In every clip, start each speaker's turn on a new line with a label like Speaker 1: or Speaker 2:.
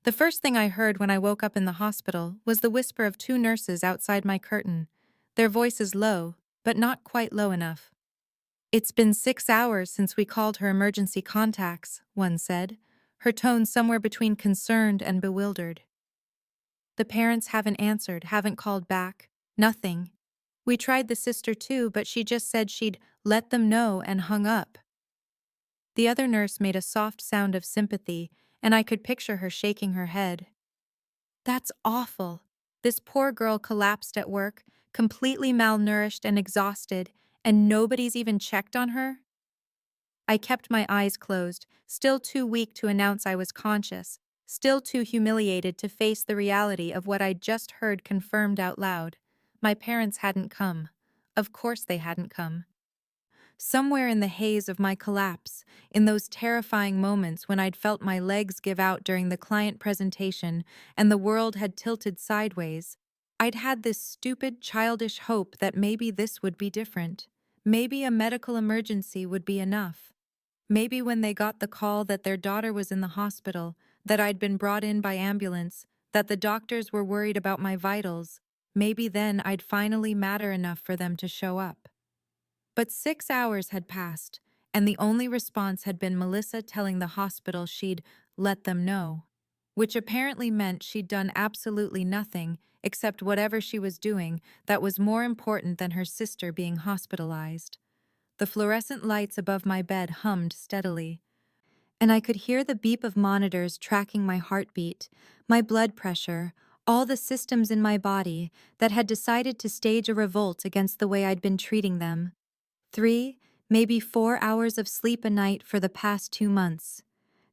Speaker 1: The first thing I heard when I woke up in the hospital was the whisper of two nurses outside my curtain, their voices low, but not quite low enough. "It's been 6 hours since we called her emergency contacts," one said, her tone somewhere between concerned and bewildered. "The parents haven't answered, haven't called back. Nothing. We tried the sister too, but she just said she'd let them know and hung up." The other nurse made a soft sound of sympathy, and I could picture her shaking her head. "That's awful. This poor girl collapsed at work, completely malnourished and exhausted, and nobody's even checked on her?" I kept my eyes closed, still too weak to announce I was conscious, still too humiliated to face the reality of what I'd just heard confirmed out loud. My parents hadn't come. Of course they hadn't come. Somewhere in the haze of my collapse, in those terrifying moments when I'd felt my legs give out during the client presentation and the world had tilted sideways, I'd had this stupid, childish hope that maybe this would be different. Maybe a medical emergency would be enough. Maybe when they got the call that their daughter was in the hospital, that I'd been brought in by ambulance, that the doctors were worried about my vitals, maybe then I'd finally matter enough for them to show up. But 6 hours had passed, and the only response had been Melissa telling the hospital she'd let them know, which apparently meant she'd done absolutely nothing except whatever she was doing that was more important than her sister being hospitalized. The fluorescent lights above my bed hummed steadily, and I could hear the beep of monitors tracking my heartbeat, my blood pressure, all the systems in my body that had decided to stage a revolt against the way I'd been treating them. 3, maybe 4 hours of sleep a night for the past 2 months.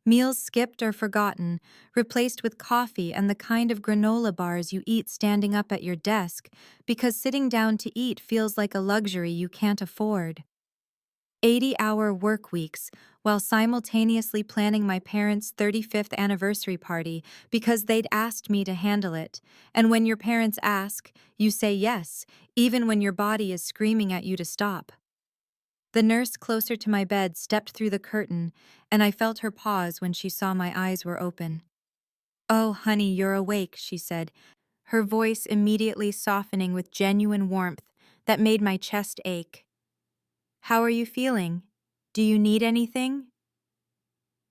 Speaker 1: Meals skipped or forgotten, replaced with coffee and the kind of granola bars you eat standing up at your desk because sitting down to eat feels like a luxury you can't afford. 80-hour work weeks while simultaneously planning my parents' 35th anniversary party because they'd asked me to handle it. And when your parents ask, you say yes, even when your body is screaming at you to stop. The nurse closer to my bed stepped through the curtain, and I felt her pause when she saw my eyes were open. "Oh, honey, you're awake," she said, her voice immediately softening with genuine warmth that made my chest ache. "How are you feeling? Do you need anything?"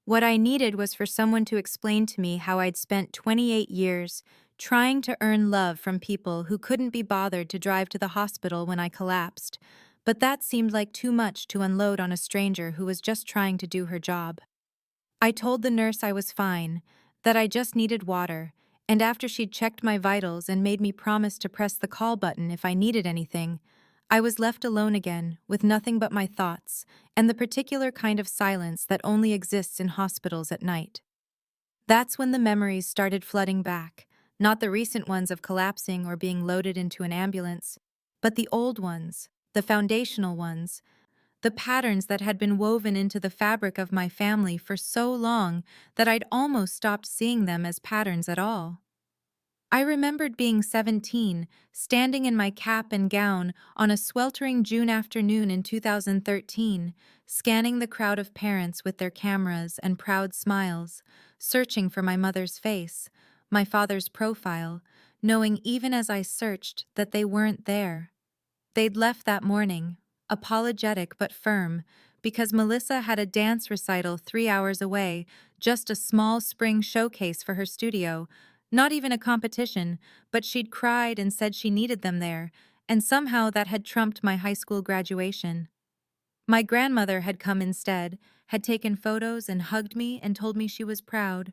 Speaker 1: What I needed was for someone to explain to me how I'd spent 28 years trying to earn love from people who couldn't be bothered to drive to the hospital when I collapsed, but that seemed like too much to unload on a stranger who was just trying to do her job. I told the nurse I was fine, that I just needed water, and after she'd checked my vitals and made me promise to press the call button if I needed anything, I was left alone again with nothing but my thoughts and the particular kind of silence that only exists in hospitals at night. That's when the memories started flooding back, not the recent ones of collapsing or being loaded into an ambulance, but the old ones, the foundational ones, the patterns that had been woven into the fabric of my family for so long that I'd almost stopped seeing them as patterns at all. I remembered being 17, standing in my cap and gown on a sweltering June afternoon in 2013, scanning the crowd of parents with their cameras and proud smiles, searching for my mother's face, my father's profile, knowing even as I searched that they weren't there. They'd left that morning, apologetic but firm, because Melissa had a dance recital 3 hours away, just a small spring showcase for her studio, not even a competition, but she'd cried and said she needed them there, and somehow that had trumped my high school graduation. My grandmother had come instead, had taken photos and hugged me and told me she was proud.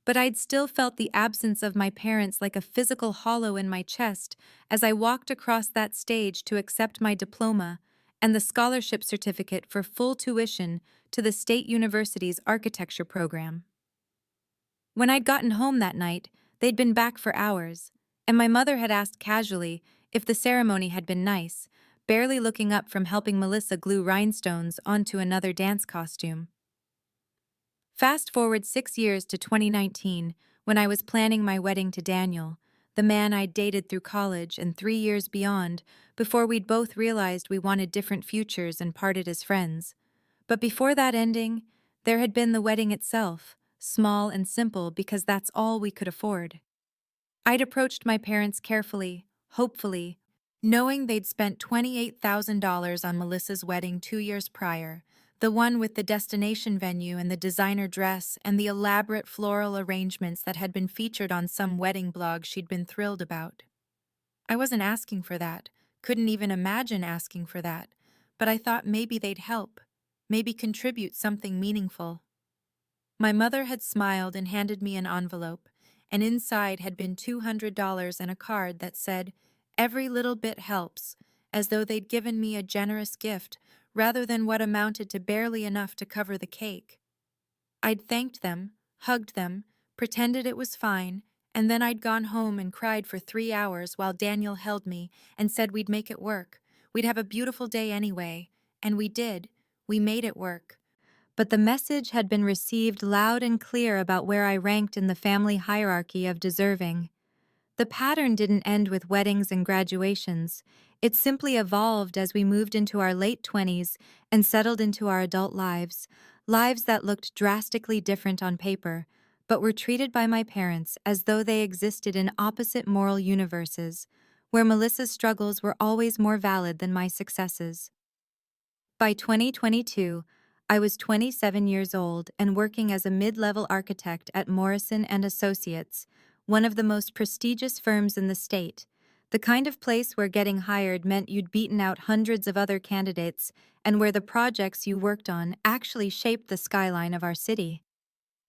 Speaker 1: But I'd still felt the absence of my parents like a physical hollow in my chest as I walked across that stage to accept my diploma and the scholarship certificate for full tuition to the State University's architecture program. When I'd gotten home that night, they'd been back for hours, and my mother had asked casually if the ceremony had been nice, barely looking up from helping Melissa glue rhinestones onto another dance costume. Fast forward 6 years to 2019, when I was planning my wedding to Daniel, the man I'd dated through college and 3 years beyond, before we'd both realized we wanted different futures and parted as friends. But before that ending, there had been the wedding itself, small and simple because that's all we could afford. I'd approached my parents carefully, hopefully, knowing they'd spent $28,000 on Melissa's wedding 2 years prior, the one with the destination venue and the designer dress and the elaborate floral arrangements that had been featured on some wedding blog she'd been thrilled about. I wasn't asking for that, couldn't even imagine asking for that, but I thought maybe they'd help, maybe contribute something meaningful. My mother had smiled and handed me an envelope, and inside had been $200 and a card that said, "Every little bit helps," as though they'd given me a generous gift rather than what amounted to barely enough to cover the cake. I'd thanked them, hugged them, pretended it was fine, and then I'd gone home and cried for 3 hours while Daniel held me and said we'd make it work. We'd have a beautiful day anyway, and we did. We made it work. But the message had been received loud and clear about where I ranked in the family hierarchy of deserving. The pattern didn't end with weddings and graduations. It simply evolved as we moved into our late 20s and settled into our adult lives, lives that looked drastically different on paper, but were treated by my parents as though they existed in opposite moral universes, where Melissa's struggles were always more valid than my successes. By 2022, I was 27 years old and working as a mid-level architect at Morrison and Associates, one of the most prestigious firms in the state, the kind of place where getting hired meant you'd beaten out hundreds of other candidates and where the projects you worked on actually shaped the skyline of our city.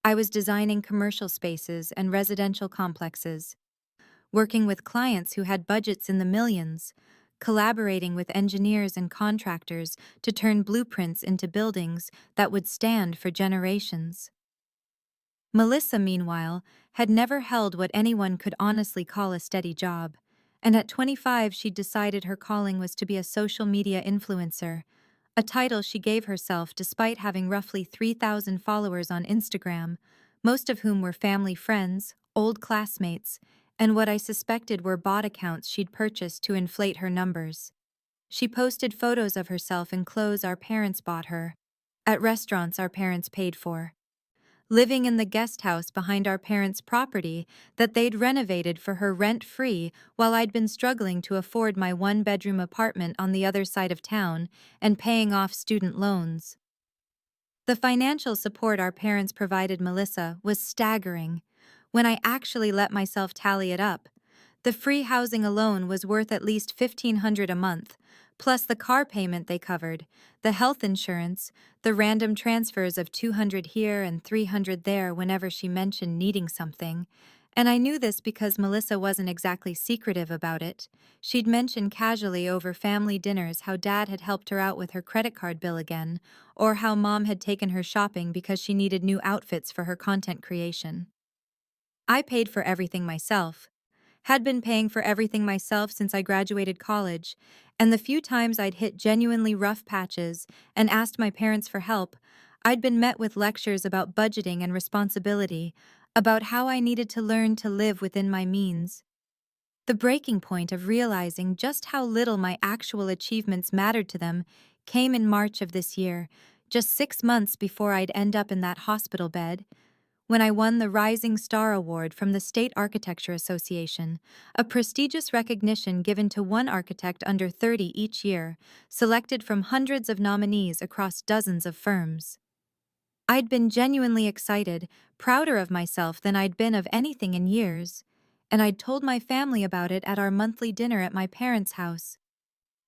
Speaker 1: I was designing commercial spaces and residential complexes, working with clients who had budgets in the millions, collaborating with engineers and contractors to turn blueprints into buildings that would stand for generations. Melissa, meanwhile, had never held what anyone could honestly call a steady job, and at 25 she'd decided her calling was to be a social media influencer, a title she gave herself despite having roughly 3,000 followers on Instagram, most of whom were family friends, old classmates, and what I suspected were bot accounts she'd purchased to inflate her numbers. She posted photos of herself in clothes our parents bought her, at restaurants our parents paid for, living in the guest house behind our parents' property that they'd renovated for her rent-free while I'd been struggling to afford my one-bedroom apartment on the other side of town and paying off student loans. The financial support our parents provided Melissa was staggering. When I actually let myself tally it up, the free housing alone was worth at least $1,500 a month, plus the car payment they covered, the health insurance, the random transfers of $200 here and $300 there whenever she mentioned needing something. And I knew this because Melissa wasn't exactly secretive about it. She'd mention casually over family dinners how Dad had helped her out with her credit card bill again, or how Mom had taken her shopping because she needed new outfits for her content creation. I paid for everything myself, had been paying for everything myself since I graduated college, and the few times I'd hit genuinely rough patches and asked my parents for help, I'd been met with lectures about budgeting and responsibility, about how I needed to learn to live within my means. The breaking point of realizing just how little my actual achievements mattered to them came in March of this year, just 6 months before I'd end up in that hospital bed, when I won the Rising Star Award from the State Architecture Association, a prestigious recognition given to one architect under 30 each year, selected from hundreds of nominees across dozens of firms. I'd been genuinely excited, prouder of myself than I'd been of anything in years, and I'd told my family about it at our monthly dinner at my parents' house.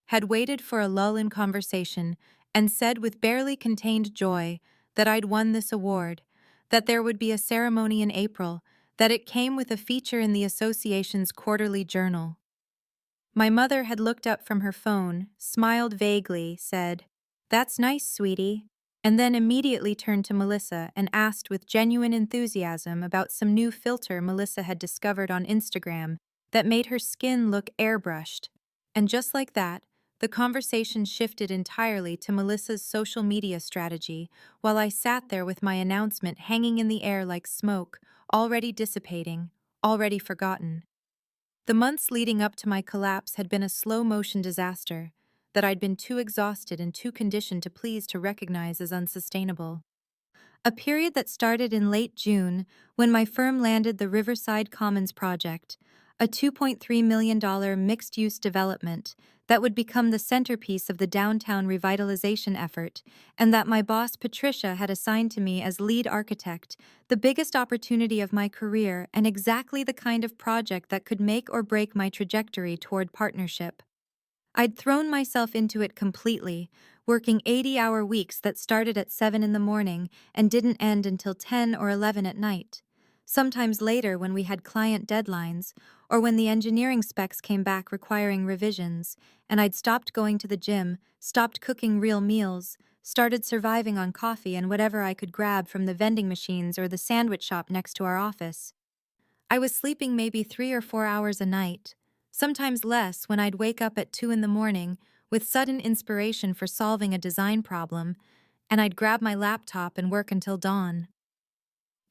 Speaker 1: Had waited for a lull in conversation and said with barely contained joy that I'd won this award, that there would be a ceremony in April, that it came with a feature in the association's quarterly journal. My mother had looked up from her phone, smiled vaguely, said, "That's nice, sweetie," and then immediately turned to Melissa and asked with genuine enthusiasm about some new filter Melissa had discovered on Instagram that made her skin look airbrushed. And just like that, the conversation shifted entirely to Melissa's social media strategy, while I sat there with my announcement hanging in the air like smoke, already dissipating, already forgotten. The months leading up to my collapse had been a slow-motion disaster that I'd been too exhausted and too conditioned to please to recognize as unsustainable. a period that started in late June when my firm landed the Riverside Commons project, a $2.3 million mixed-use development that would become the centerpiece of the downtown revitalization effort, and that my boss Patricia had assigned to me as lead architect, the biggest opportunity of my career and exactly the kind of project that could make or break my trajectory toward partnership. I'd thrown myself into it completely, working 80-hour weeks that started at 7 in the morning and didn't end until 10 or 11 at night. Sometimes later when we had client deadlines, or when the engineering specs came back requiring revisions, and I'd stopped going to the gym, stopped cooking real meals, started surviving on coffee and whatever I could grab from the vending machines or the sandwich shop next to our office. I was sleeping maybe 3 or 4 hours a night, sometimes less when I'd wake up at 2 in the morning with sudden inspiration for solving a design problem, and I'd grab my laptop and work until dawn.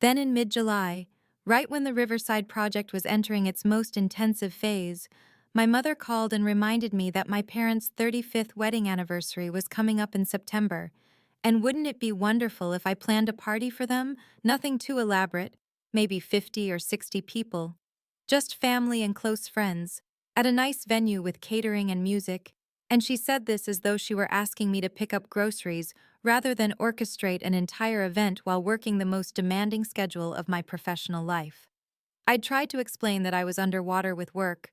Speaker 1: Then in mid-July, right when the Riverside project was entering its most intensive phase, my mother called and reminded me that my parents' 35th wedding anniversary was coming up in September, and wouldn't it be wonderful if I planned a party for them, nothing too elaborate, maybe 50 or 60 people, just family and close friends, at a nice venue with catering and music, and she said this as though she were asking me to pick up groceries rather than orchestrate an entire event while working the most demanding schedule of my professional life. I'd tried to explain that I was underwater with work,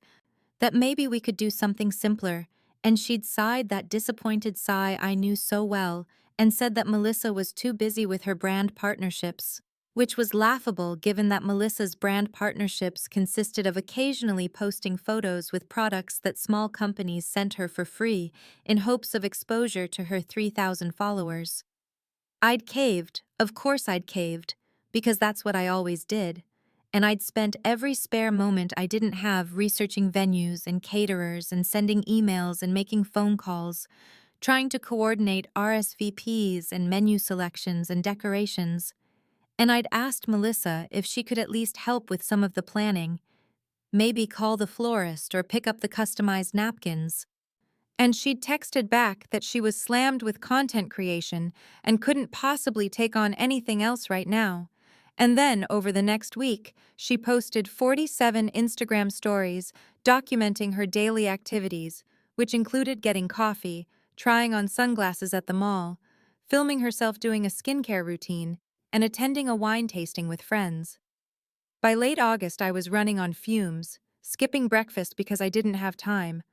Speaker 1: that maybe we could do something simpler, and she'd sighed that disappointed sigh I knew so well and said that Melissa was too busy with her brand partnerships, which was laughable given that Melissa's brand partnerships consisted of occasionally posting photos with products that small companies sent her for free in hopes of exposure to her 3,000 followers. I'd caved, of course I'd caved, because that's what I always did, and I'd spent every spare moment I didn't have researching venues and caterers and sending emails and making phone calls, trying to coordinate RSVPs and menu selections and decorations, and I'd asked Melissa if she could at least help with some of the planning, maybe call the florist or pick up the customized napkins. And she'd texted back that she was slammed with content creation and couldn't possibly take on anything else right now. And then, over the next week, she posted 47 Instagram stories documenting her daily activities, which included getting coffee, trying on sunglasses at the mall, filming herself doing a skincare routine, and attending a wine tasting with friends. By late August, I was running on fumes, skipping breakfast because I didn't have time,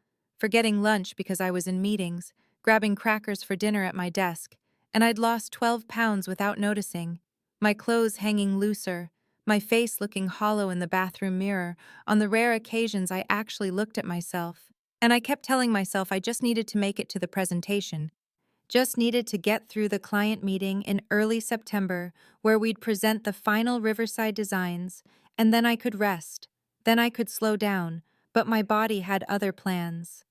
Speaker 1: forgetting lunch because I was in meetings, grabbing crackers for dinner at my desk, and I'd lost 12 pounds without noticing, my clothes hanging looser, my face looking hollow in the bathroom mirror on the rare occasions I actually looked at myself. And I kept telling myself I just needed to make it to the presentation, just needed to get through the client meeting in early September where we'd present the final Riverside designs, and then I could rest, then I could slow down, but my body had other plans.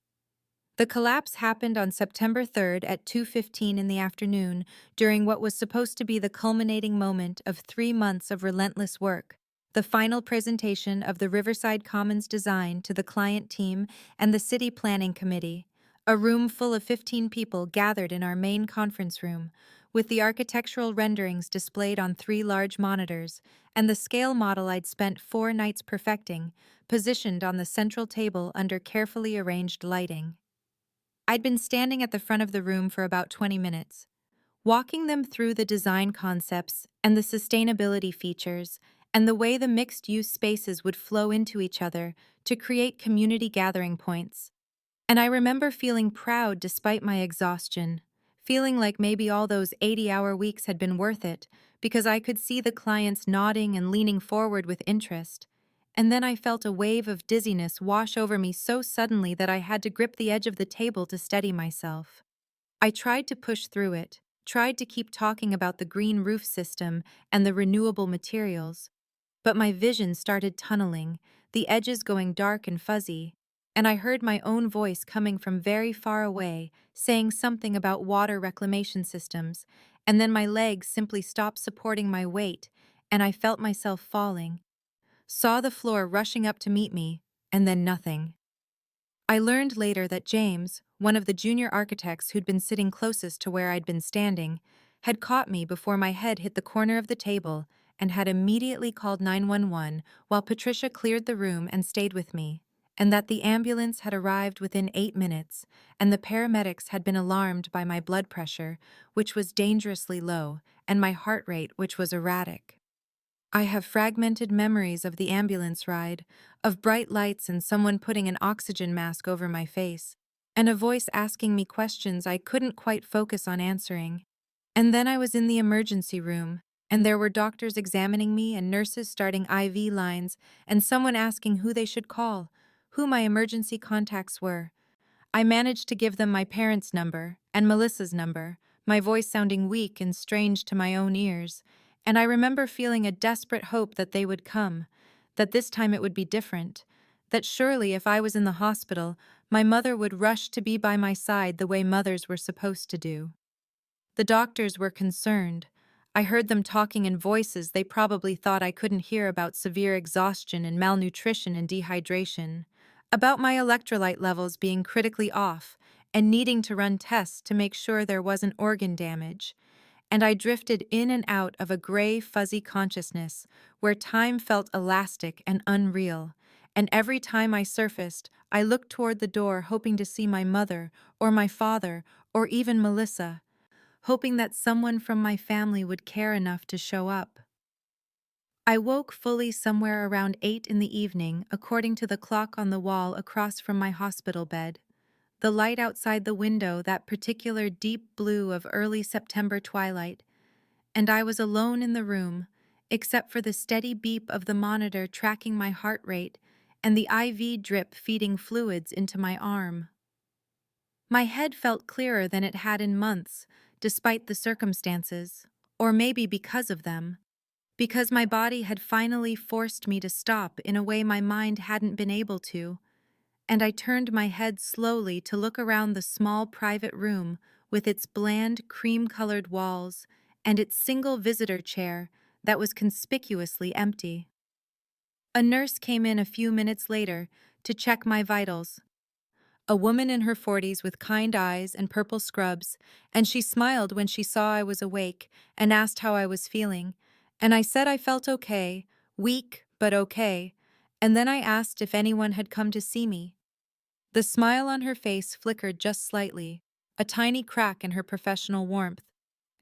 Speaker 1: The collapse happened on September 3rd at 2:15 in the afternoon during what was supposed to be the culminating moment of 3 months of relentless work, the final presentation of the Riverside Commons design to the client team and the city planning committee, a room full of 15 people gathered in our main conference room, with the architectural renderings displayed on 3 large monitors, and the scale model I'd spent 4 nights perfecting, positioned on the central table under carefully arranged lighting. I'd been standing at the front of the room for about 20 minutes, walking them through the design concepts and the sustainability features and the way the mixed-use spaces would flow into each other to create community gathering points. And I remember feeling proud despite my exhaustion, feeling like maybe all those 80-hour weeks had been worth it because I could see the clients nodding and leaning forward with interest. And then I felt a wave of dizziness wash over me so suddenly that I had to grip the edge of the table to steady myself. I tried to push through it, tried to keep talking about the green roof system and the renewable materials, but my vision started tunneling, the edges going dark and fuzzy, and I heard my own voice coming from very far away, saying something about water reclamation systems, and then my legs simply stopped supporting my weight, and I felt myself falling, saw the floor rushing up to meet me, and then nothing. I learned later that James, one of the junior architects who'd been sitting closest to where I'd been standing, had caught me before my head hit the corner of the table and had immediately called 911 while Patricia cleared the room and stayed with me, and that the ambulance had arrived within 8 minutes, and the paramedics had been alarmed by my blood pressure, which was dangerously low, and my heart rate, which was erratic. I have fragmented memories of the ambulance ride, of bright lights and someone putting an oxygen mask over my face, and a voice asking me questions I couldn't quite focus on answering. And then I was in the emergency room, and there were doctors examining me and nurses starting IV lines, and someone asking who they should call, who my emergency contacts were. I managed to give them my parents' number and Melissa's number, my voice sounding weak and strange to my own ears, and I remember feeling a desperate hope that they would come, that this time it would be different, that surely if I was in the hospital, my mother would rush to be by my side the way mothers were supposed to do. The doctors were concerned. I heard them talking in voices they probably thought I couldn't hear about severe exhaustion and malnutrition and dehydration, about my electrolyte levels being critically off and needing to run tests to make sure there wasn't organ damage. And I drifted in and out of a gray, fuzzy consciousness where time felt elastic and unreal. And every time I surfaced, I looked toward the door hoping to see my mother or my father or even Melissa, hoping that someone from my family would care enough to show up. I woke fully somewhere around 8 in the evening, according to the clock on the wall across from my hospital bed. The light outside the window, that particular deep blue of early September twilight, and I was alone in the room, except for the steady beep of the monitor tracking my heart rate and the IV drip feeding fluids into my arm. My head felt clearer than it had in months, despite the circumstances, or maybe because of them, because my body had finally forced me to stop in a way my mind hadn't been able to, and I turned my head slowly to look around the small private room with its bland cream-colored walls and its single visitor chair that was conspicuously empty. A nurse came in a few minutes later to check my vitals, a woman in her 40s with kind eyes and purple scrubs, and she smiled when she saw I was awake and asked how I was feeling, and I said I felt okay, weak but okay, and then I asked if anyone had come to see me. The smile on her face flickered just slightly, a tiny crack in her professional warmth,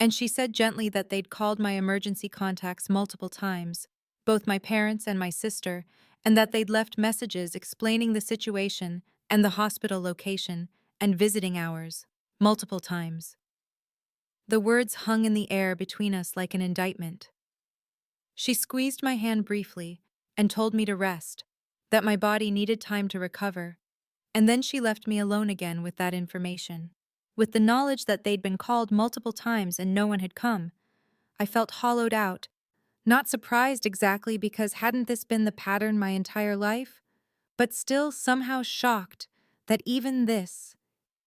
Speaker 1: and she said gently that they'd called my emergency contacts multiple times, both my parents and my sister, and that they'd left messages explaining the situation and the hospital location and visiting hours, multiple times. The words hung in the air between us like an indictment. She squeezed my hand briefly and told me to rest, that my body needed time to recover, and then she left me alone again with that information. With the knowledge that they'd been called multiple times and no one had come, I felt hollowed out, not surprised exactly because hadn't this been the pattern my entire life, but still somehow shocked that even this,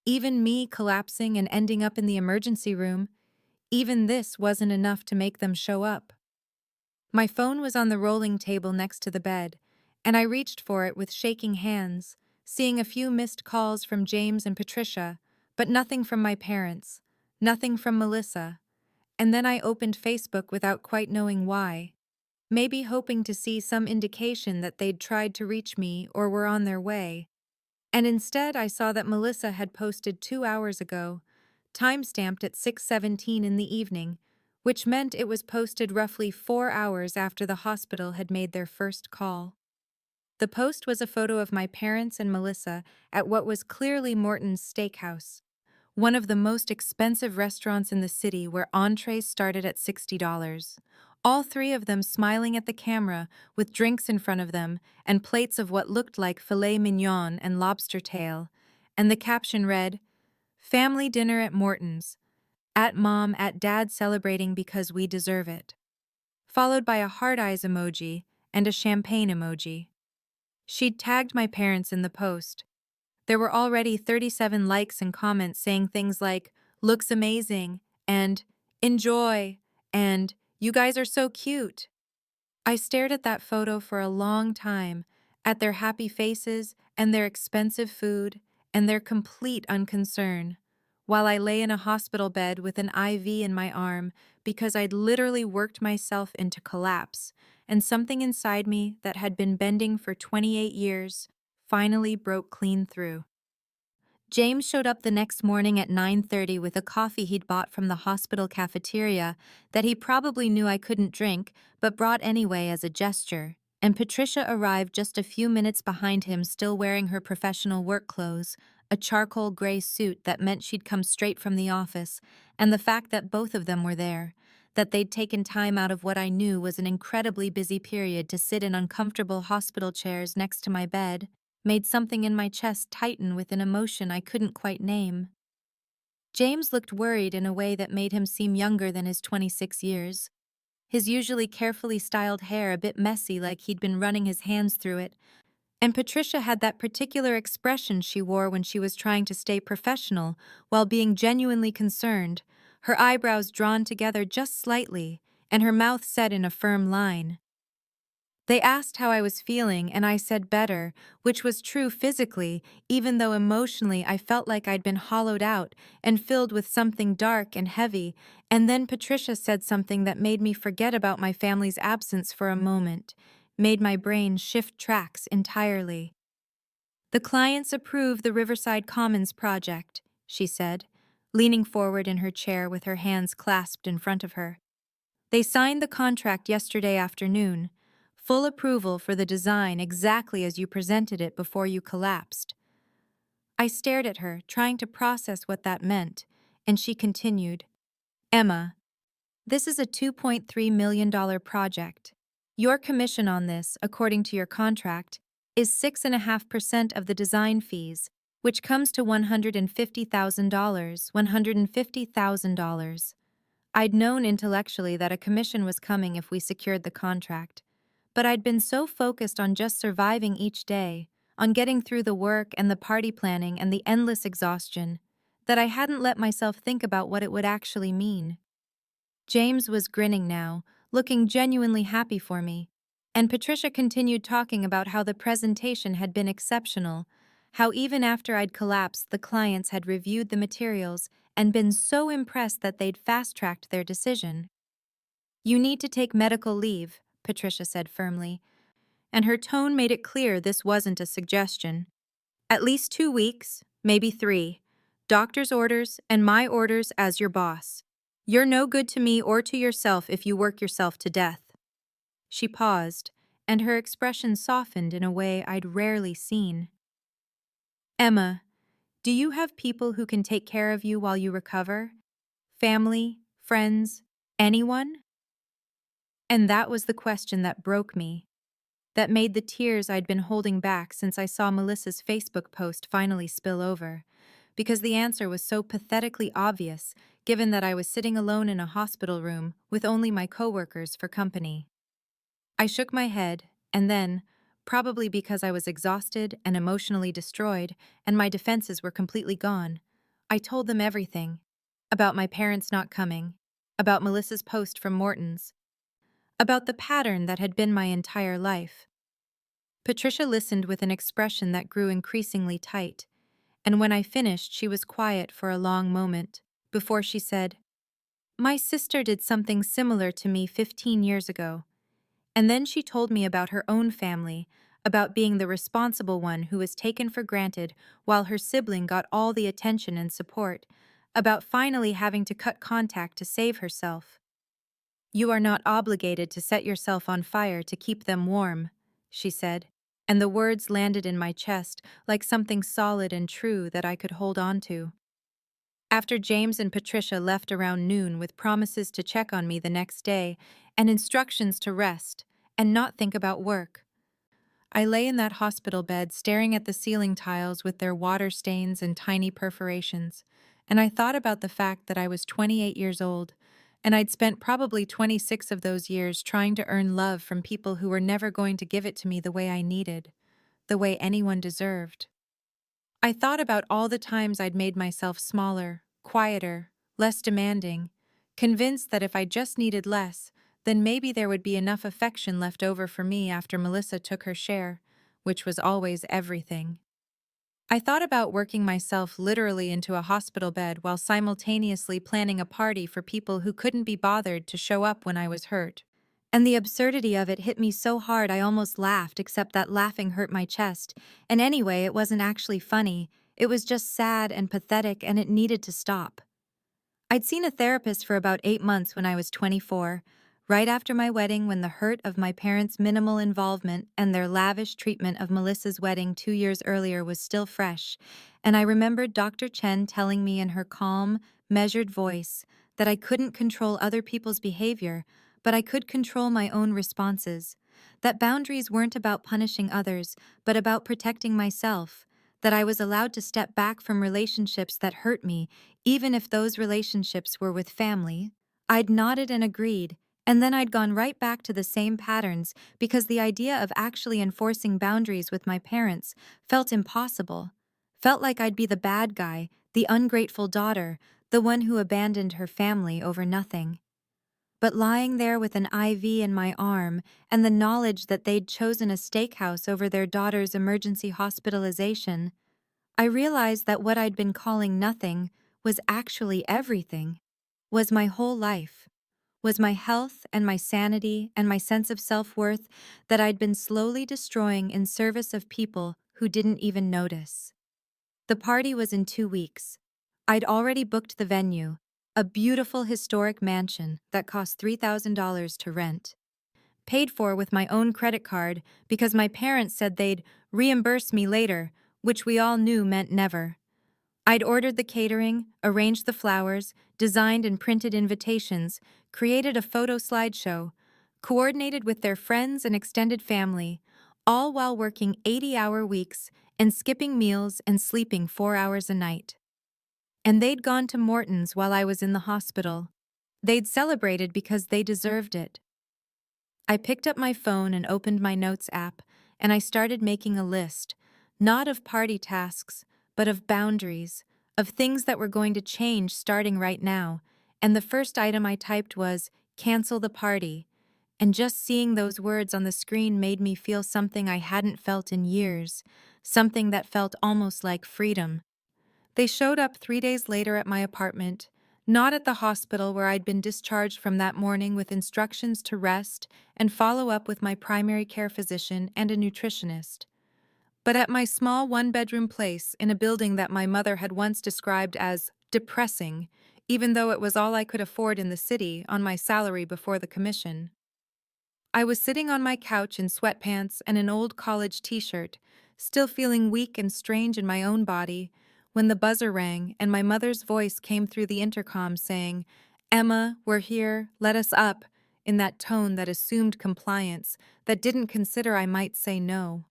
Speaker 1: even me collapsing and ending up in the emergency room, even this wasn't enough to make them show up. My phone was on the rolling table next to the bed, and I reached for it with shaking hands, seeing a few missed calls from James and Patricia, but nothing from my parents, nothing from Melissa. And then I opened Facebook without quite knowing why, maybe hoping to see some indication that they'd tried to reach me or were on their way. And instead I saw that Melissa had posted 2 hours ago, time-stamped at 6:17 in the evening, which meant it was posted roughly 4 hours after the hospital had made their first call. The post was a photo of my parents and Melissa at what was clearly Morton's Steakhouse, one of the most expensive restaurants in the city where entrees started at $60. All three of them smiling at the camera with drinks in front of them and plates of what looked like filet mignon and lobster tail, and the caption read, "Family dinner at Morton's. At mom, at dad celebrating because we deserve it." Followed by a heart eyes emoji and a champagne emoji. She'd tagged my parents in the post. There were already 37 likes and comments saying things like, "Looks amazing," and "Enjoy," and "You guys are so cute." I stared at that photo for a long time, at their happy faces and their expensive food and their complete unconcern. while I lay in a hospital bed with an IV in my arm because I'd literally worked myself into collapse, and something inside me that had been bending for 28 years finally broke clean through. James showed up the next morning at 9:30 with a coffee he'd bought from the hospital cafeteria that he probably knew I couldn't drink, but brought anyway as a gesture. And Patricia arrived just a few minutes behind him, still wearing her professional work clothes, a charcoal gray suit that meant she'd come straight from the office, and the fact that both of them were there, that they'd taken time out of what I knew was an incredibly busy period to sit in uncomfortable hospital chairs next to my bed, made something in my chest tighten with an emotion I couldn't quite name. James looked worried in a way that made him seem younger than his 26 years. His usually carefully styled hair a bit messy, like he'd been running his hands through it, and Patricia had that particular expression she wore when she was trying to stay professional while being genuinely concerned, her eyebrows drawn together just slightly, and her mouth set in a firm line. They asked how I was feeling, and I said better, which was true physically, even though emotionally I felt like I'd been hollowed out and filled with something dark and heavy. And then Patricia said something that made me forget about my family's absence for a moment, made my brain shift tracks entirely. "The clients approve the Riverside Commons project," she said, leaning forward in her chair with her hands clasped in front of her. "They signed the contract yesterday afternoon. Full approval for the design exactly as you presented it before you collapsed." I stared at her, trying to process what that meant, and she continued, "Emma, this is a $2.3 million project. Your commission on this, according to your contract, is 6.5% of the design fees, which comes to $150,000. $150,000. I'd known intellectually that a commission was coming if we secured the contract, but I'd been so focused on just surviving each day, on getting through the work and the party planning and the endless exhaustion, that I hadn't let myself think about what it would actually mean. James was grinning now, looking genuinely happy for me, and Patricia continued talking about how the presentation had been exceptional, how even after I'd collapsed, the clients had reviewed the materials and been so impressed that they'd fast-tracked their decision. "You need to take medical leave," Patricia said firmly, and her tone made it clear this wasn't a suggestion. "At least 2 weeks, maybe 3. Doctor's orders and my orders as your boss. You're no good to me or to yourself if you work yourself to death." She paused, and her expression softened in a way I'd rarely seen. "Emma, do you have people who can take care of you while you recover? Family, friends, anyone?" And that was the question that broke me, that made the tears I'd been holding back since I saw Melissa's Facebook post finally spill over, because the answer was so pathetically obvious, given that I was sitting alone in a hospital room with only my coworkers for company. I shook my head, and then, probably because I was exhausted and emotionally destroyed, and my defenses were completely gone, I told them everything. About my parents not coming, about Melissa's post from Morton's, about the pattern that had been my entire life. Patricia listened with an expression that grew increasingly tight, and when I finished, she was quiet for a long moment, before she said, "My sister did something similar to me 15 years ago." And then she told me about her own family, about being the responsible one who was taken for granted while her sibling got all the attention and support, about finally having to cut contact to save herself. "You are not obligated to set yourself on fire to keep them warm," she said, and the words landed in my chest like something solid and true that I could hold on to. After James and Patricia left around noon with promises to check on me the next day and instructions to rest and not think about work, I lay in that hospital bed staring at the ceiling tiles with their water stains and tiny perforations, and I thought about the fact that I was 28 years old, and I'd spent probably 26 of those years trying to earn love from people who were never going to give it to me the way I needed, the way anyone deserved. I thought about all the times I'd made myself smaller, quieter, less demanding, convinced that if I just needed less, then maybe there would be enough affection left over for me after Melissa took her share, which was always everything. I thought about working myself literally into a hospital bed while simultaneously planning a party for people who couldn't be bothered to show up when I was hurt. And the absurdity of it hit me so hard I almost laughed, except that laughing hurt my chest. And anyway, it wasn't actually funny. It was just sad and pathetic, and it needed to stop. I'd seen a therapist for about 8 months when I was 24, right after my wedding, when the hurt of my parents' minimal involvement and their lavish treatment of Melissa's wedding 2 years earlier was still fresh, and I remembered Dr. Chen telling me in her calm, measured voice that I couldn't control other people's behavior, but I could control my own responses, that boundaries weren't about punishing others, but about protecting myself, that I was allowed to step back from relationships that hurt me even if those relationships were with family. I'd nodded and agreed, and then I'd gone right back to the same patterns because the idea of actually enforcing boundaries with my parents felt impossible. Felt like I'd be the bad guy, the ungrateful daughter, the one who abandoned her family over nothing. But lying there with an IV in my arm and the knowledge that they'd chosen a steakhouse over their daughter's emergency hospitalization, I realized that what I'd been calling nothing was actually everything, was my whole life, was my health and my sanity and my sense of self-worth that I'd been slowly destroying in service of people who didn't even notice. The party was in 2 weeks. I'd already booked the venue, a beautiful historic mansion that cost $3,000 to rent. Paid for with my own credit card because my parents said they'd reimburse me later, which we all knew meant never. I'd ordered the catering, arranged the flowers, designed and printed invitations, created a photo slideshow, coordinated with their friends and extended family, all while working 80-hour weeks and skipping meals and sleeping 4 hours a night. And they'd gone to Morton's while I was in the hospital. They'd celebrated because they deserved it. I picked up my phone and opened my notes app, and I started making a list, not of party tasks, but of boundaries, of things that were going to change starting right now, and the first item I typed was, "Cancel the party," and just seeing those words on the screen made me feel something I hadn't felt in years, something that felt almost like freedom. They showed up 3 days later at my apartment, not at the hospital where I'd been discharged from that morning, with instructions to rest and follow up with my primary care physician and a nutritionist, but at my small one-bedroom place in a building that my mother had once described as depressing, even though it was all I could afford in the city on my salary before the commission. I was sitting on my couch in sweatpants and an old college t-shirt, still feeling weak and strange in my own body, when the buzzer rang and my mother's voice came through the intercom saying, "Emma, we're here, let us up," in that tone that assumed compliance, that didn't consider I might say no.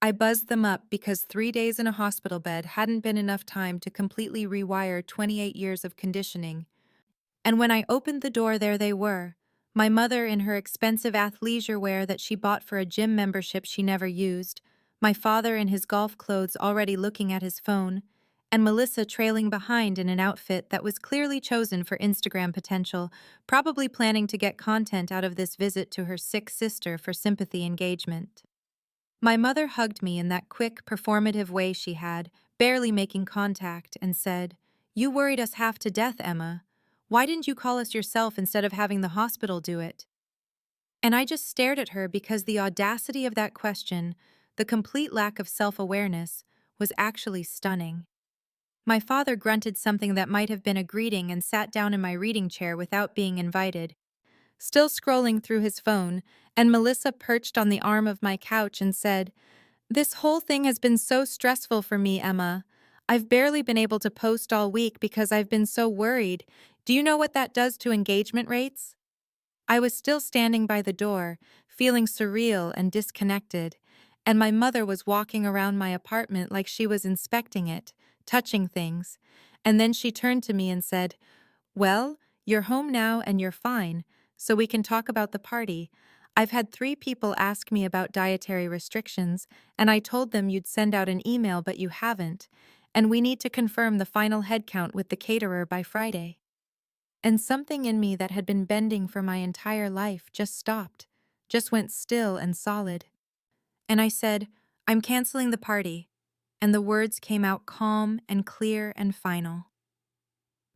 Speaker 1: I buzzed them up because 3 days in a hospital bed hadn't been enough time to completely rewire 28 years of conditioning. And when I opened the door, there they were, my mother in her expensive athleisure wear that she bought for a gym membership she never used, my father in his golf clothes already looking at his phone, and Melissa trailing behind in an outfit that was clearly chosen for Instagram potential, probably planning to get content out of this visit to her sick sister for sympathy engagement. My mother hugged me in that quick, performative way she had, barely making contact, and said, "You worried us half to death, Emma. Why didn't you call us yourself instead of having the hospital do it?" And I just stared at her because the audacity of that question, the complete lack of self-awareness, was actually stunning. My father grunted something that might have been a greeting and sat down in my reading chair without being invited, still scrolling through his phone, and Melissa perched on the arm of my couch and said, "This whole thing has been so stressful for me, Emma. I've barely been able to post all week because I've been so worried. Do you know what that does to engagement rates?" I was still standing by the door, feeling surreal and disconnected, and my mother was walking around my apartment like she was inspecting it, touching things, and then she turned to me and said, "Well, you're home now and you're fine, so we can talk about the party. I've had 3 people ask me about dietary restrictions, and I told them you'd send out an email, but you haven't, and we need to confirm the final head count with the caterer by Friday." And something in me that had been bending for my entire life just stopped, just went still and solid. And I said, "I'm canceling the party." and the words came out calm and clear and final.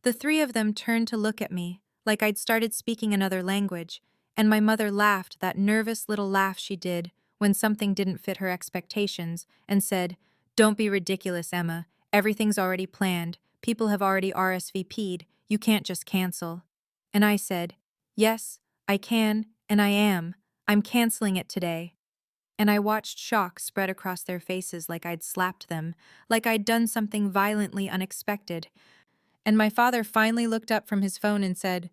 Speaker 1: The three of them turned to look at me, like I'd started speaking another language, and my mother laughed that nervous little laugh she did when something didn't fit her expectations, and said, "Don't be ridiculous, Emma. Everything's already planned. People have already RSVP'd. You can't just cancel." And I said, "Yes, I can, and I am. I'm canceling it today." And I watched shock spread across their faces like I'd slapped them, like I'd done something violently unexpected. And my father finally looked up from his phone and said,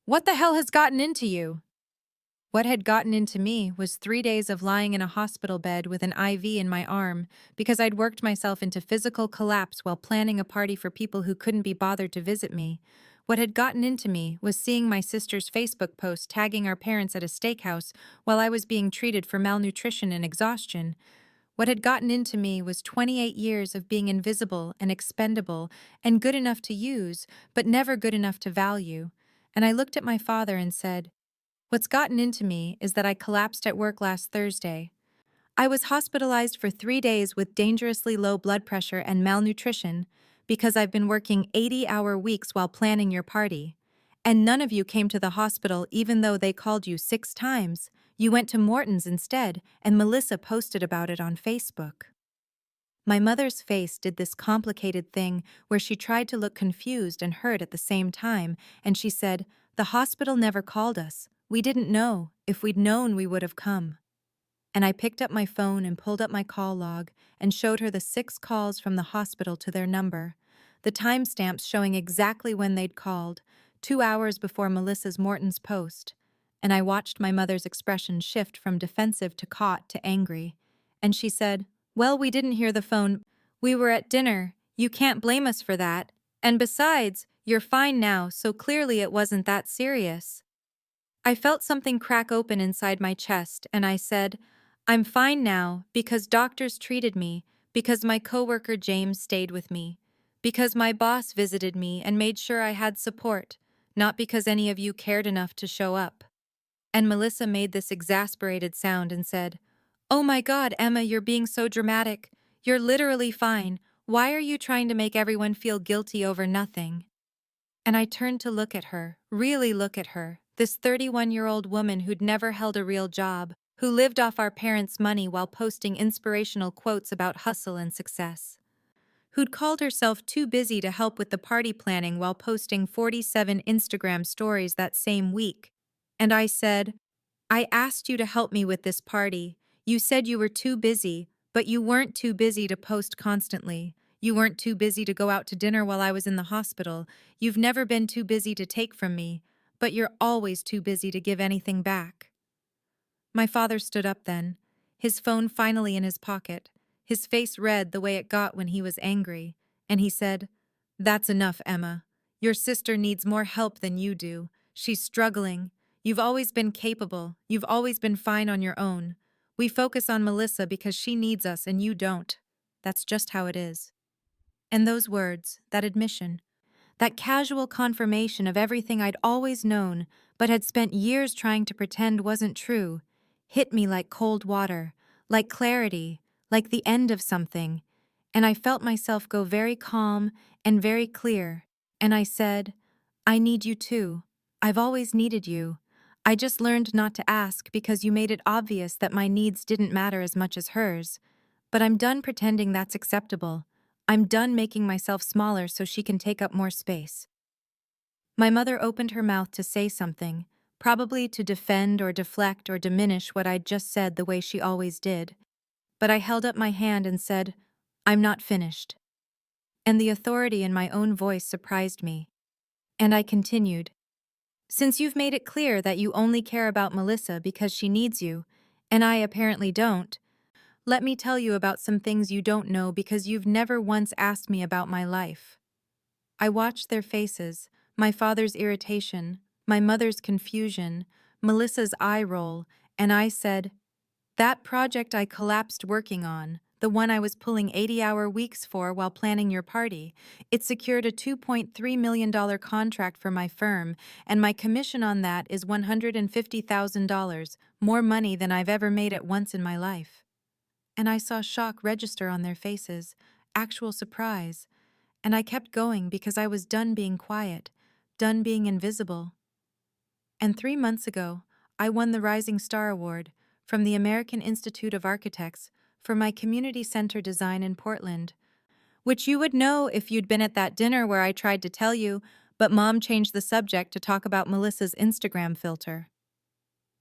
Speaker 1: "What the hell has gotten into you?" What had gotten into me was 3 days of lying in a hospital bed with an IV in my arm because I'd worked myself into physical collapse while planning a party for people who couldn't be bothered to visit me. What had gotten into me was seeing my sister's Facebook post tagging our parents at a steakhouse while I was being treated for malnutrition and exhaustion. What had gotten into me was 28 years of being invisible and expendable and good enough to use, but never good enough to value. And I looked at my father and said, "What's gotten into me is that I collapsed at work last Thursday. I was hospitalized for 3 days with dangerously low blood pressure and malnutrition because I've been working 80-hour weeks while planning your party. And none of you came to the hospital even though they called you 6 times. You went to Morton's instead, and Melissa posted about it on Facebook." My mother's face did this complicated thing where she tried to look confused and hurt at the same time, and she said, "The hospital never called us. We didn't know. If we'd known, we would have come." And I picked up my phone and pulled up my call log and showed her the 6 calls from the hospital to their number, the timestamps showing exactly when they'd called, 2 hours before Melissa's Morton's post. And I watched my mother's expression shift from defensive to caught to angry. And she said, "Well, we didn't hear the phone. We were at dinner. You can't blame us for that. And besides, you're fine now, so clearly it wasn't that serious." I felt something crack open inside my chest, and I said, "I'm fine now because doctors treated me, because my coworker James stayed with me, because my boss visited me and made sure I had support, not because any of you cared enough to show up." And Melissa made this exasperated sound and said, "Oh my God, Emma, you're being so dramatic. You're literally fine. Why are you trying to make everyone feel guilty over nothing?" And I turned to look at her, really look at her, this 31-year-old woman who'd never held a real job, who lived off our parents' money while posting inspirational quotes about hustle and success, who'd called herself too busy to help with the party planning while posting 47 Instagram stories that same week. And I said, "I asked you to help me with this party. You said you were too busy, but you weren't too busy to post constantly. You weren't too busy to go out to dinner while I was in the hospital. You've never been too busy to take from me, but you're always too busy to give anything back." My father stood up then, his phone finally in his pocket, his face red the way it got when he was angry, and he said, "That's enough, Emma. Your sister needs more help than you do. She's struggling. You've always been capable. You've always been fine on your own. We focus on Melissa because she needs us and you don't. That's just how it is." And those words, that admission, that casual confirmation of everything I'd always known but had spent years trying to pretend wasn't true, hit me like cold water, like clarity, like the end of something, and I felt myself go very calm and very clear, and I said, "I need you too. I've always needed you. I just learned not to ask because you made it obvious that my needs didn't matter as much as hers. But I'm done pretending that's acceptable. I'm done making myself smaller so she can take up more space." My mother opened her mouth to say something, probably to defend or deflect or diminish what I'd just said the way she always did. But I held up my hand and said, "I'm not finished." And the authority in my own voice surprised me. And I continued, "Since you've made it clear that you only care about Melissa because she needs you, and I apparently don't, let me tell you about some things you don't know because you've never once asked me about my life." I watched their faces, my father's irritation, my mother's confusion, Melissa's eye roll, and I said, "That project I collapsed working on, the one I was pulling 80-hour weeks for while planning your party, it secured a $2.3 million contract for my firm, and my commission on that is $150,000, more money than I've ever made at once in my life." And I saw shock register on their faces, actual surprise, and I kept going because I was done being quiet, done being invisible. And 3 months ago, I won the Rising Star Award from the American Institute of Architects for my community center design in Portland, which you would know if you'd been at that dinner where I tried to tell you, but Mom changed the subject to talk about Melissa's Instagram filter.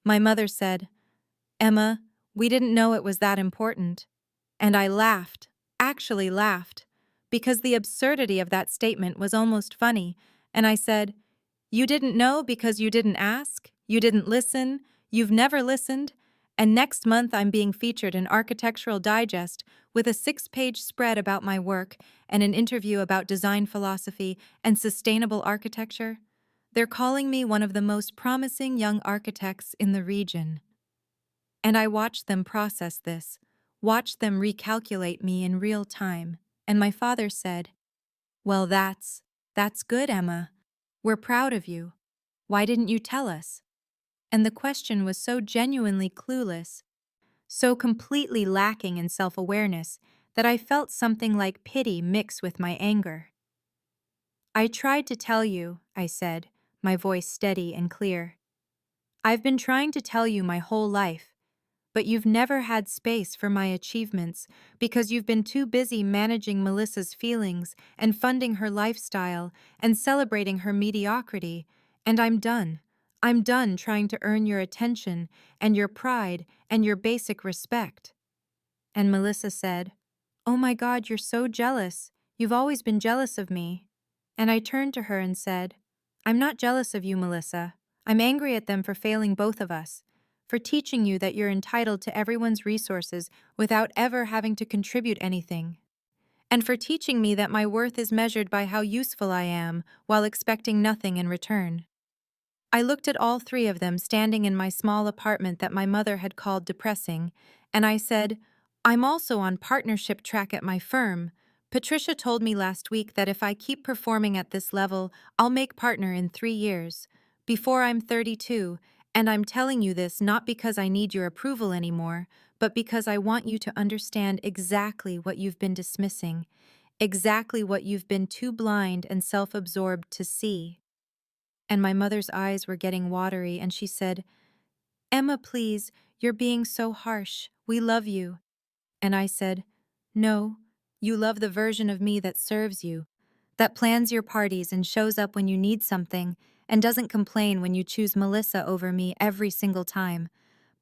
Speaker 1: My mother said, "Emma, we didn't know it was that important." And I laughed, actually laughed, because the absurdity of that statement was almost funny, and I said, "You didn't know because you didn't ask, you didn't listen, you've never listened, and next month I'm being featured in Architectural Digest with a 6-page spread about my work and an interview about design philosophy and sustainable architecture. They're calling me one of the most promising young architects in the region." And I watched them process this, watched them recalculate me in real time, and my father said, "Well, that's good, Emma. We're proud of you. Why didn't you tell us?" And the question was so genuinely clueless, so completely lacking in self-awareness, that I felt something like pity mix with my anger. "I tried to tell you," I said, my voice steady and clear. "I've been trying to tell you my whole life, but you've never had space for my achievements because you've been too busy managing Melissa's feelings and funding her lifestyle and celebrating her mediocrity, and I'm done. I'm done trying to earn your attention and your pride and your basic respect." And Melissa said, "Oh my God, you're so jealous. You've always been jealous of me." And I turned to her and said, "I'm not jealous of you, Melissa. I'm angry at them for failing both of us, for teaching you that you're entitled to everyone's resources without ever having to contribute anything, and for teaching me that my worth is measured by how useful I am while expecting nothing in return." I looked at all three of them standing in my small apartment that my mother had called depressing, and I said, "I'm also on partnership track at my firm. Patricia told me last week that if I keep performing at this level, I'll make partner in 3 years, before I'm 32, and I'm telling you this not because I need your approval anymore, but because I want you to understand exactly what you've been dismissing, exactly what you've been too blind and self-absorbed to see." And my mother's eyes were getting watery, and she said, "Emma, please, you're being so harsh. We love you." And I said, "No, you love the version of me that serves you, that plans your parties and shows up when you need something, and doesn't complain when you choose Melissa over me every single time.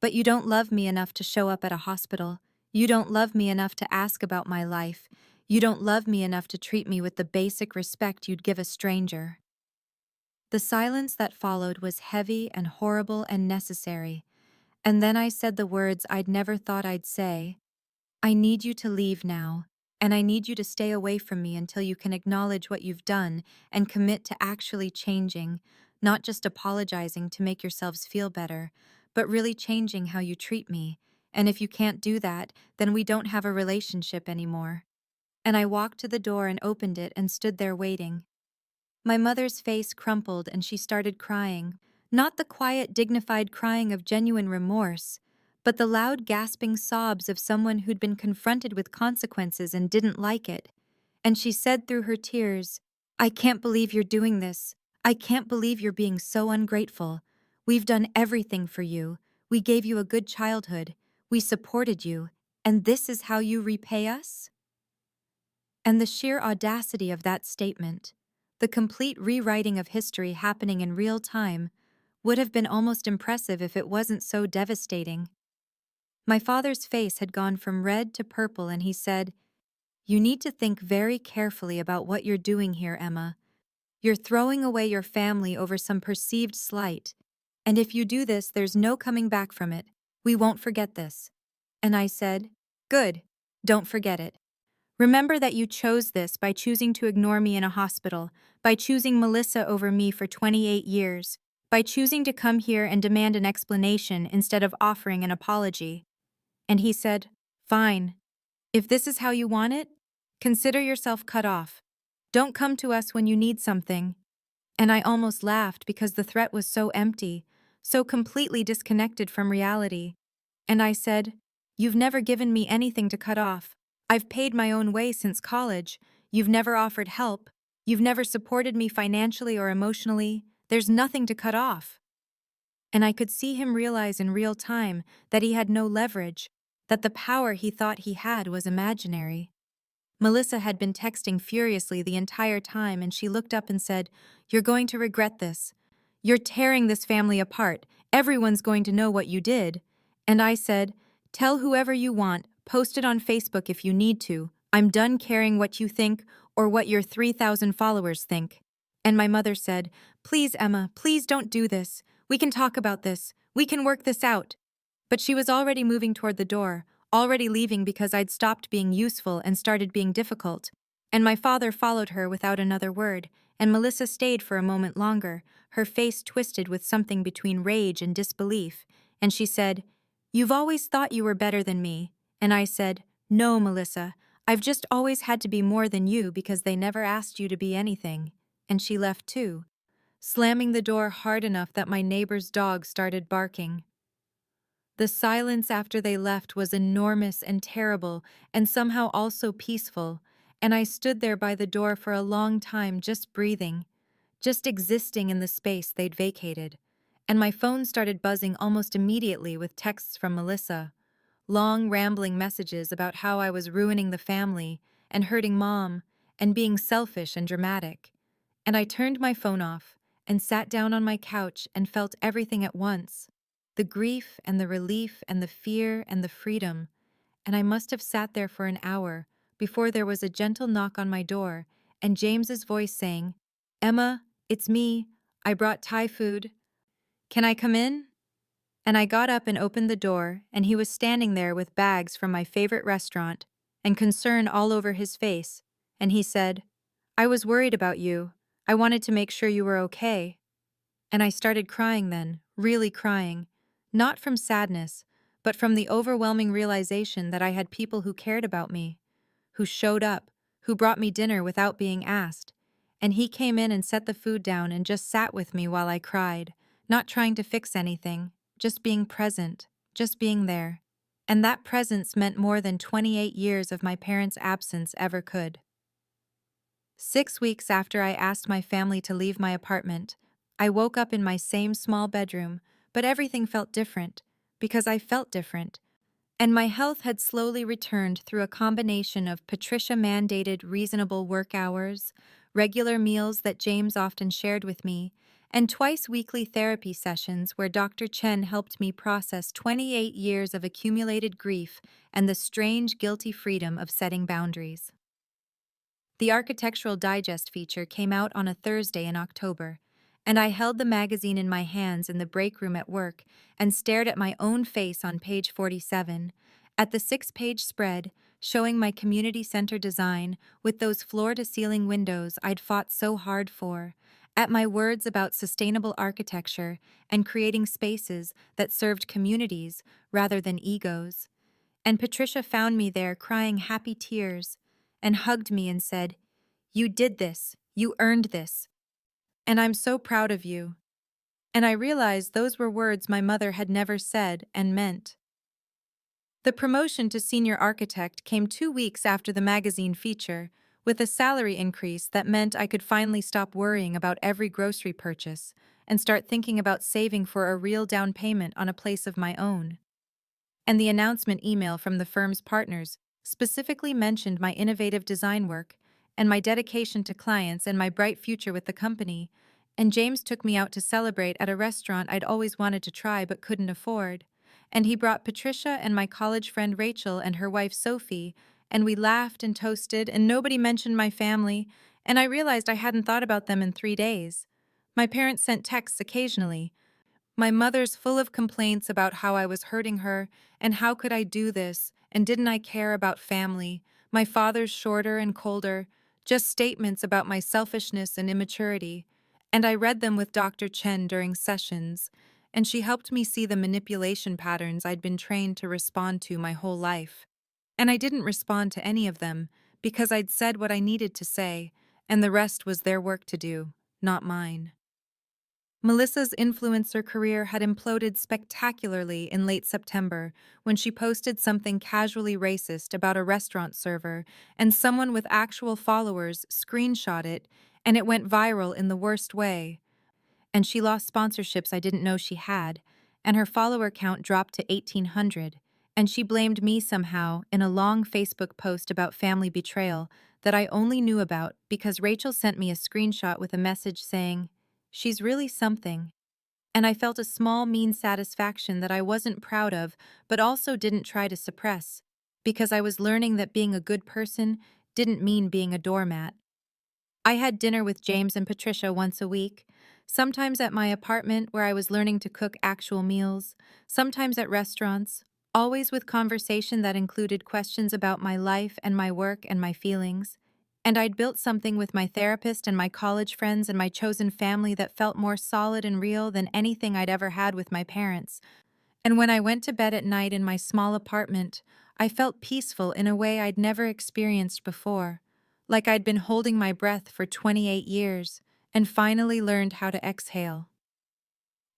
Speaker 1: But you don't love me enough to show up at a hospital. You don't love me enough to ask about my life. You don't love me enough to treat me with the basic respect you'd give a stranger." The silence that followed was heavy and horrible and necessary, and then I said the words I'd never thought I'd say. "I need you to leave now, and I need you to stay away from me until you can acknowledge what you've done and commit to actually changing, not just apologizing to make yourselves feel better, but really changing how you treat me, and if you can't do that, then we don't have a relationship anymore." And I walked to the door and opened it and stood there waiting. My mother's face crumpled and she started crying, not the quiet, dignified crying of genuine remorse, but the loud, gasping sobs of someone who'd been confronted with consequences and didn't like it. And she said through her tears, "I can't believe you're doing this. I can't believe you're being so ungrateful. We've done everything for you. We gave you a good childhood. We supported you. And this is how you repay us?" And the sheer audacity of that statement, the complete rewriting of history happening in real time, would have been almost impressive if it wasn't so devastating. My father's face had gone from red to purple, and he said, "You need to think very carefully about what you're doing here, Emma. You're throwing away your family over some perceived slight, and if you do this, there's no coming back from it. We won't forget this." And I said, "Good, don't forget it. Remember that you chose this by choosing to ignore me in a hospital, by choosing Melissa over me for 28 years, by choosing to come here and demand an explanation instead of offering an apology." And he said, "Fine. If this is how you want it, consider yourself cut off. Don't come to us when you need something." And I almost laughed because the threat was so empty, so completely disconnected from reality. And I said, "You've never given me anything to cut off. I've paid my own way since college. You've never offered help. You've never supported me financially or emotionally. There's nothing to cut off. And I could see him realize in real time that he had no leverage, that the power he thought he had was imaginary. Melissa had been texting furiously the entire time, and she looked up and said, "You're going to regret this. You're tearing this family apart. Everyone's going to know what you did." And I said, "Tell whoever you want, post it on Facebook if you need to. I'm done caring what you think or what your 3,000 followers think." And my mother said, "Please, Emma, please don't do this. We can talk about this. We can work this out." But she was already moving toward the door, already leaving because I'd stopped being useful and started being difficult. And my father followed her without another word, and Melissa stayed for a moment longer, her face twisted with something between rage and disbelief, and she said, "You've always thought you were better than me." And I said, "No, Melissa, I've just always had to be more than you because they never asked you to be anything." And she left too, slamming the door hard enough that my neighbor's dog started barking. The silence after they left was enormous and terrible, and somehow also peaceful, and I stood there by the door for a long time just breathing, just existing in the space they'd vacated. And my phone started buzzing almost immediately with texts from Melissa, long rambling messages about how I was ruining the family and hurting Mom and being selfish and dramatic. And I turned my phone off and sat down on my couch and felt everything at once. The grief and the relief and the fear and the freedom. And I must have sat there for an hour before there was a gentle knock on my door and James's voice saying, "Emma, it's me. I brought Thai food. Can I come in?" And I got up and opened the door, and he was standing there with bags from my favorite restaurant and concern all over his face. And he said, "I was worried about you. I wanted to make sure you were okay." And I started crying then, really crying, not from sadness, but from the overwhelming realization that I had people who cared about me, who showed up, who brought me dinner without being asked. And he came in and set the food down and just sat with me while I cried, not trying to fix anything, just being present, just being there. And that presence meant more than 28 years of my parents' absence ever could. 6 weeks after I asked my family to leave my apartment, I woke up in my same small bedroom, but everything felt different, because I felt different. And my health had slowly returned through a combination of Patricia-mandated reasonable work hours, regular meals that James often shared with me, and twice-weekly therapy sessions where Dr. Chen helped me process 28 years of accumulated grief and the strange, guilty freedom of setting boundaries. The Architectural Digest feature came out on a Thursday in October, and I held the magazine in my hands in the break room at work and stared at my own face on page 47, at the 6-page spread showing my community center design with those floor-to-ceiling windows I'd fought so hard for, at my words about sustainable architecture and creating spaces that served communities rather than egos. And Patricia found me there crying happy tears and hugged me and said, "You did this. You earned this. And I'm so proud of you." And I realized those were words my mother had never said and meant. The promotion to senior architect came 2 weeks after the magazine feature, with a salary increase that meant I could finally stop worrying about every grocery purchase and start thinking about saving for a real down payment on a place of my own. And the announcement email from the firm's partners specifically mentioned my innovative design work and my dedication to clients and my bright future with the company, and James took me out to celebrate at a restaurant I'd always wanted to try but couldn't afford. And he brought Patricia and my college friend Rachel and her wife Sophie, and we laughed and toasted, and nobody mentioned my family, and I realized I hadn't thought about them in 3 days. My parents sent texts occasionally, my mother's full of complaints about how I was hurting her, and how could I do this, and didn't I care about family. My father's shorter and colder, just statements about my selfishness and immaturity. And I read them with Dr. Chen during sessions, and she helped me see the manipulation patterns I'd been trained to respond to my whole life. And I didn't respond to any of them, because I'd said what I needed to say, and the rest was their work to do, not mine. Melissa's influencer career had imploded spectacularly in late September when she posted something casually racist about a restaurant server, and someone with actual followers screenshot it, and it went viral in the worst way. And she lost sponsorships I didn't know she had, and her follower count dropped to 1,800, and she blamed me somehow in a long Facebook post about family betrayal that I only knew about because Rachel sent me a screenshot with a message saying, "She's really something." And I felt a small, mean satisfaction that I wasn't proud of, but also didn't try to suppress, because I was learning that being a good person didn't mean being a doormat. I had dinner with James and Patricia once a week, sometimes at my apartment where I was learning to cook actual meals, sometimes at restaurants, always with conversation that included questions about my life and my work and my feelings. And I'd built something with my therapist and my college friends and my chosen family that felt more solid and real than anything I'd ever had with my parents. And when I went to bed at night in my small apartment, I felt peaceful in a way I'd never experienced before, like I'd been holding my breath for 28 years and finally learned how to exhale.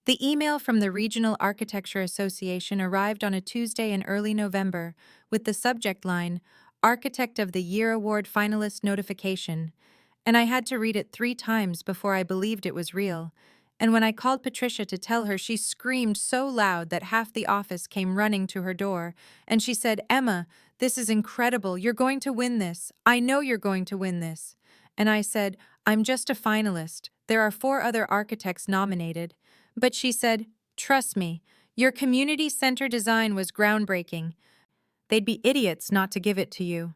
Speaker 1: The email from the Regional Architecture Association arrived on a Tuesday in early November with the subject line, Architect of the Year Award Finalist Notification, and I had to read it 3 times before I believed it was real. And when I called Patricia to tell her, she screamed so loud that half the office came running to her door, and she said, "Emma, this is incredible. You're going to win this. I know you're going to win this." And I said, "I'm just a finalist. There are 4 other architects nominated." But she said, "Trust me, your community center design was groundbreaking. They'd be idiots not to give it to you."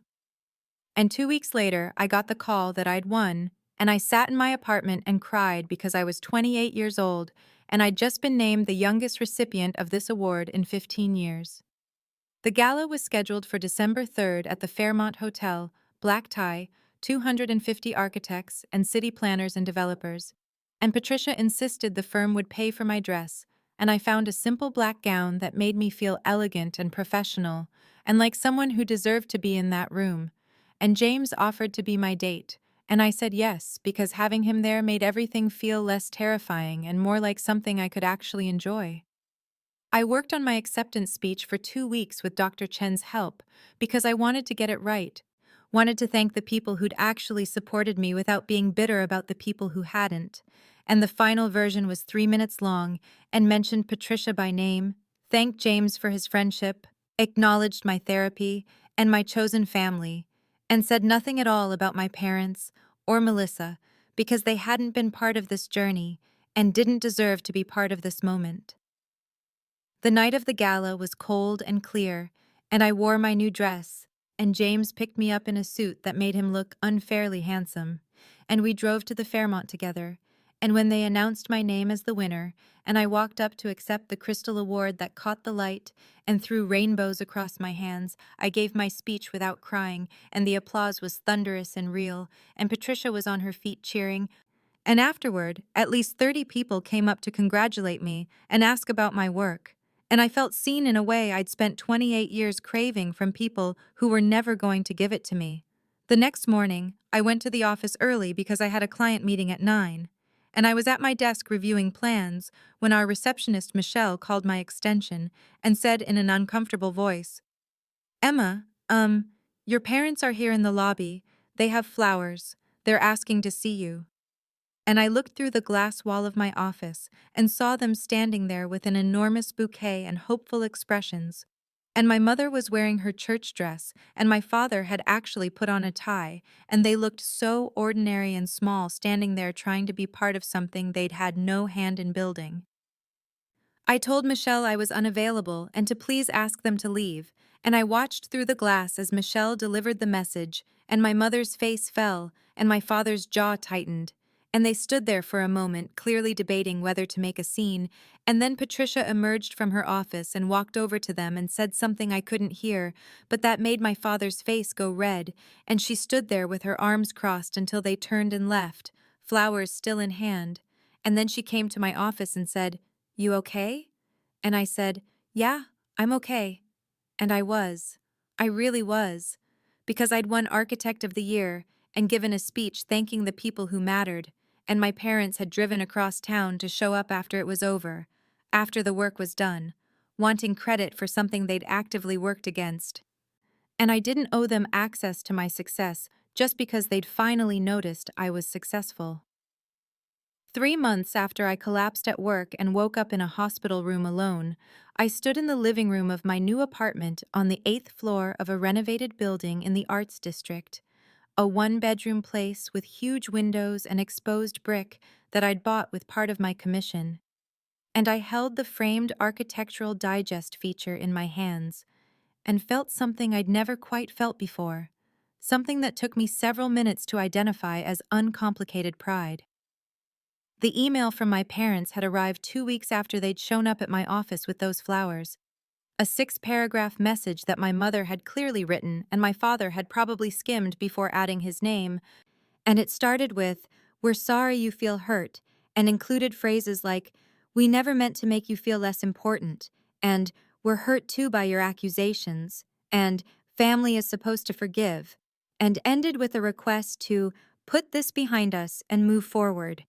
Speaker 1: And 2 weeks later, I got the call that I'd won, and I sat in my apartment and cried because I was 28 years old, and I'd just been named the youngest recipient of this award in 15 years. The gala was scheduled for December 3rd at the Fairmont Hotel, black tie, 250 architects and city planners and developers, and Patricia insisted the firm would pay for my dress, and I found a simple black gown that made me feel elegant and professional, and like someone who deserved to be in that room. And James offered to be my date, and I said yes because having him there made everything feel less terrifying and more like something I could actually enjoy. I worked on my acceptance speech for 2 weeks with Dr. Chen's help because I wanted to get it right, wanted to thank the people who'd actually supported me without being bitter about the people who hadn't. And the final version was 3 minutes long and mentioned Patricia by name, thanked James for his friendship, acknowledged my therapy and my chosen family, and said nothing at all about my parents or Melissa because they hadn't been part of this journey and didn't deserve to be part of this moment. The night of the gala was cold and clear, and I wore my new dress, and James picked me up in a suit that made him look unfairly handsome, and we drove to the Fairmont together, and when they announced my name as the winner, and I walked up to accept the crystal award that caught the light and threw rainbows across my hands, I gave my speech without crying, and the applause was thunderous and real, and Patricia was on her feet cheering, and afterward, at least 30 people came up to congratulate me and ask about my work. And I felt seen in a way I'd spent 28 years craving from people who were never going to give it to me. The next morning, I went to the office early because I had a client meeting at 9. And I was at my desk reviewing plans when our receptionist Michelle called my extension and said in an uncomfortable voice, "Emma, your parents are here in the lobby. They have flowers. They're asking to see you." And I looked through the glass wall of my office and saw them standing there with an enormous bouquet and hopeful expressions. And my mother was wearing her church dress, and my father had actually put on a tie, and they looked so ordinary and small standing there trying to be part of something they'd had no hand in building. I told Michelle I was unavailable and to please ask them to leave, and I watched through the glass as Michelle delivered the message, and my mother's face fell, and my father's jaw tightened, and they stood there for a moment, clearly debating whether to make a scene, and then Patricia emerged from her office and walked over to them and said something I couldn't hear, but that made my father's face go red, and she stood there with her arms crossed until they turned and left, flowers still in hand, and then she came to my office and said, "You okay?" And I said, "Yeah, I'm okay." And I was. I really was. Because I'd won Architect of the Year and given a speech thanking the people who mattered, and my parents had driven across town to show up after it was over, after the work was done, wanting credit for something they'd actively worked against. And I didn't owe them access to my success just because they'd finally noticed I was successful. 3 months after I collapsed at work and woke up in a hospital room alone, I stood in the living room of my new apartment on the 8th floor of a renovated building in the Arts District, a one-bedroom place with huge windows and exposed brick that I'd bought with part of my commission. And I held the framed Architectural Digest feature in my hands and felt something I'd never quite felt before, something that took me several minutes to identify as uncomplicated pride. The email from my parents had arrived 2 weeks after they'd shown up at my office with those flowers. A 6-paragraph message that my mother had clearly written and my father had probably skimmed before adding his name, and it started with, "We're sorry you feel hurt," and included phrases like, "We never meant to make you feel less important," and "We're hurt too by your accusations," and "Family is supposed to forgive," and ended with a request to "put this behind us and move forward."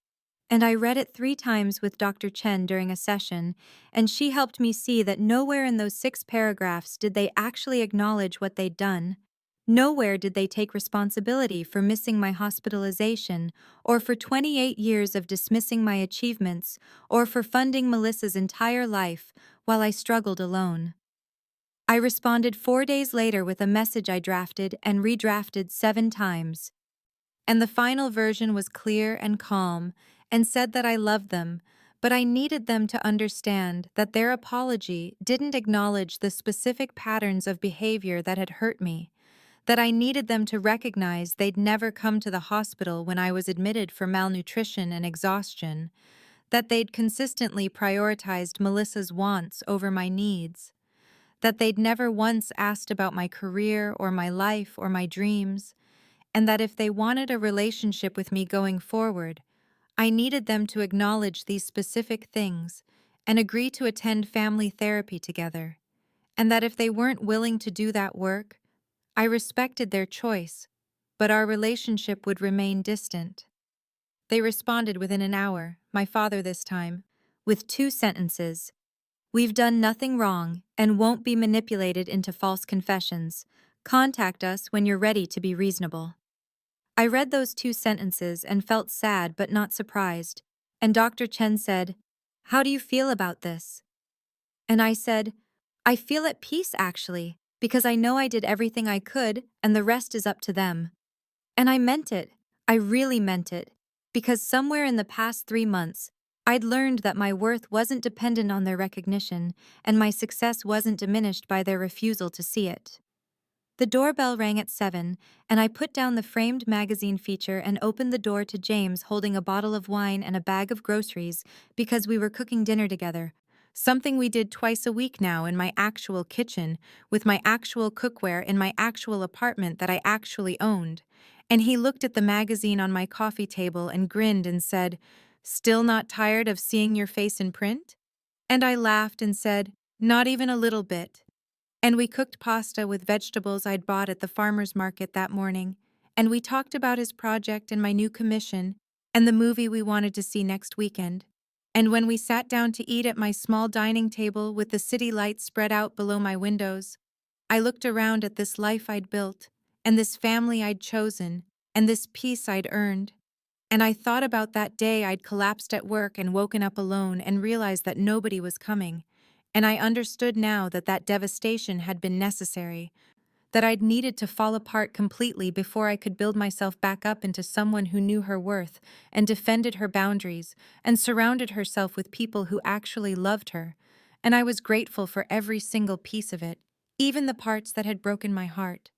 Speaker 1: And I read it 3 times with Dr. Chen during a session, and she helped me see that nowhere in those 6 paragraphs did they actually acknowledge what they'd done. Nowhere did they take responsibility for missing my hospitalization, or for 28 years of dismissing my achievements, or for funding Melissa's entire life while I struggled alone. I responded 4 days later with a message I drafted and redrafted 7 times. And the final version was clear and calm, and said that I loved them, but I needed them to understand that their apology didn't acknowledge the specific patterns of behavior that had hurt me, that I needed them to recognize they'd never come to the hospital when I was admitted for malnutrition and exhaustion, that they'd consistently prioritized Melissa's wants over my needs, that they'd never once asked about my career or my life or my dreams, and that if they wanted a relationship with me going forward, I needed them to acknowledge these specific things and agree to attend family therapy together, and that if they weren't willing to do that work, I respected their choice, but our relationship would remain distant. They responded within an hour, my father this time, with 2 sentences. "We've done nothing wrong and won't be manipulated into false confessions. Contact us when you're ready to be reasonable." I read those 2 sentences and felt sad but not surprised, and Dr. Chen said, "How do you feel about this?" And I said, "I feel at peace actually, because I know I did everything I could and the rest is up to them." And I meant it. I really meant it, because somewhere in the past 3 months, I'd learned that my worth wasn't dependent on their recognition and my success wasn't diminished by their refusal to see it. The doorbell rang at 7, and I put down the framed magazine feature and opened the door to James holding a bottle of wine and a bag of groceries because we were cooking dinner together, something we did twice a week now in my actual kitchen, with my actual cookware in my actual apartment that I actually owned. And he looked at the magazine on my coffee table and grinned and said, "Still not tired of seeing your face in print?" And I laughed and said, "Not even a little bit." And we cooked pasta with vegetables I'd bought at the farmer's market that morning, and we talked about his project and my new commission, and the movie we wanted to see next weekend. And when we sat down to eat at my small dining table with the city lights spread out below my windows, I looked around at this life I'd built, and this family I'd chosen, and this peace I'd earned. And I thought about that day I'd collapsed at work and woken up alone and realized that nobody was coming. And I understood now that that devastation had been necessary, that I'd needed to fall apart completely before I could build myself back up into someone who knew her worth and defended her boundaries and surrounded herself with people who actually loved her. And I was grateful for every single piece of it, even the parts that had broken my heart.